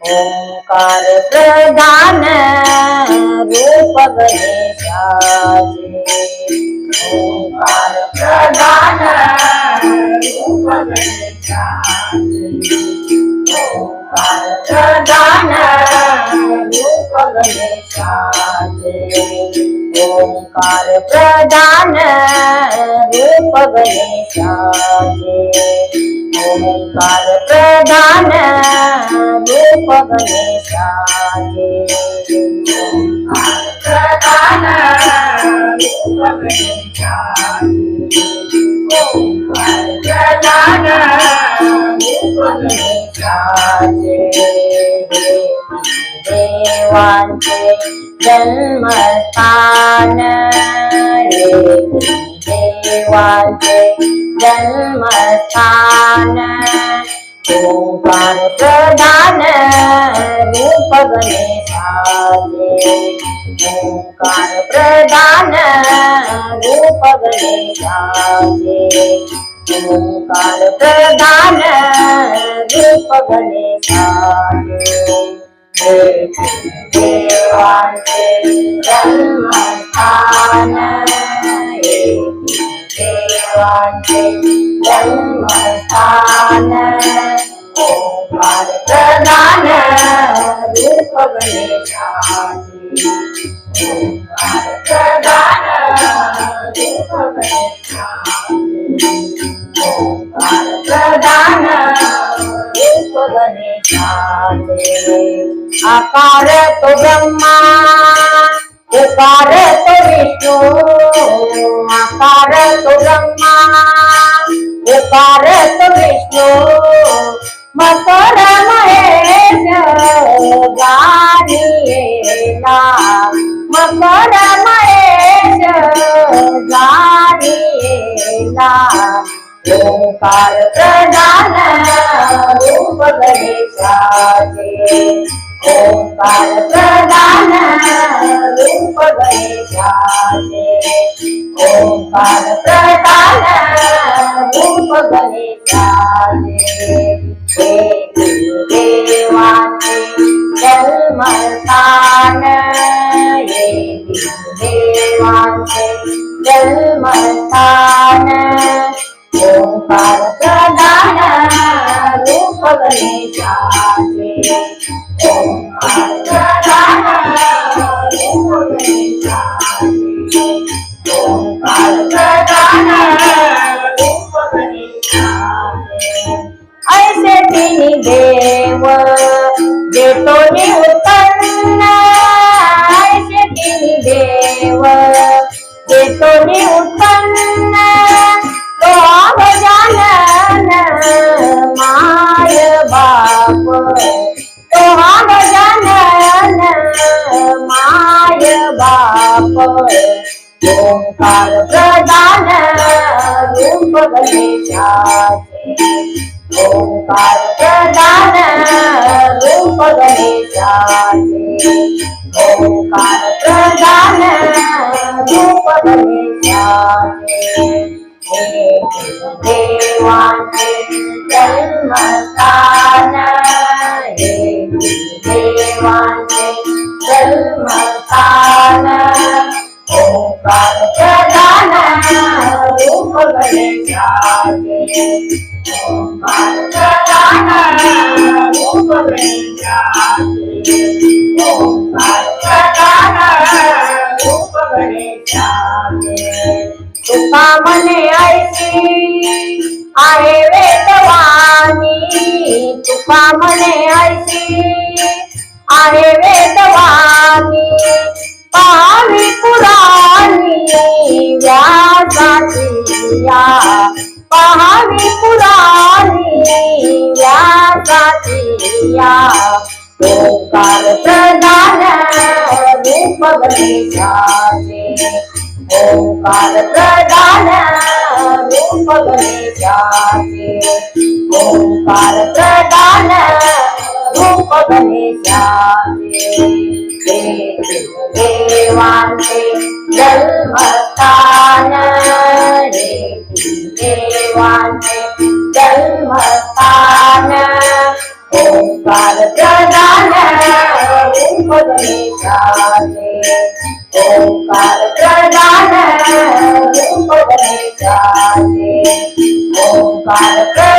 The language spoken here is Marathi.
ओंकार प्रधान रूप गणेशाचे ओंकार प्रधान रूप गणेशाचे ओंकार प्रधान रूप गणेशाचे ओंकार प्रधान रूप गणेशाचे ओंकार प्रधान रूप गणेशाचे ओंकार प्रधान रूप गणेशाचे ओंकार प्रधान रूप गणेशाचे देवांचे जन्मस्थान देवांचे जन्मस्थान ओंकार प्रधान रूप गणेशाचे ओंकार प्रधान रूप गणेशाचे ओंकार प्रधान रूप गणेशाचे देवांचे जन्मस्थान देवांचे जन्मस्थान ओंकार प्रधान रूप गणेशाचे ओंकार प्रधान रूप गणेशाचे ओंकार प्रधान रूप गणेशाचे आकार तो ब्रह्मा उकार तो विष्णु आकार तो ब्रह्मा उकार तो विष्णु मकर महेश जानिएला मकर महेश जानिएला ओंकार प्रधान रूप गणेशाचे ओंकार प्रधान रूप गणेशाचे ओंकार प्रधान रूप गणेशाचे देवांचे जन्मस्थान देवांचे जन्मस्थान ओंकार प्रधान रूप गणेशाचे ओंकार प्रधान रूप गणेशाचे ओंकार प्रधान रूप गणेशाचे ऐसे तीन देव देतो उत्पन्न ऐसे तीन देव देतो उत्पन्न तो गजानन माय बाप तो गजानन माय बाप ओंकार प्रधान रूप गणेशाचे ओंकार प्रधान रूप गणेशाचे ओंकार प्रधान रूप गणेशाचे देवांचे जन्मस्थान देवांचे जन्मस्थान ओंकार प्रधान रूप गणेशाचे ओंकार प्रधान रूप गणेशाचे ओंकार प्रधान रूप गणेशाचे तुका मने ऐसी आहे वेदवाणी तुका मने ऐसी आहे वेदवाणी पावी पुराणी व्यासाची या पावी पुराणी व्यासाची या ओंकार प्रधान रूप गणेशाचे ओंकार प्रधान रूप गणेशाचे ओंकार प्रधान रूप गणेशाचे देवांचे जन्मस्थान देवांचे जन्मस्थान ओंकार प्रधान गणेशाचे ओंकार प्रधान रूप गणेशाचे ओंकार प्रधान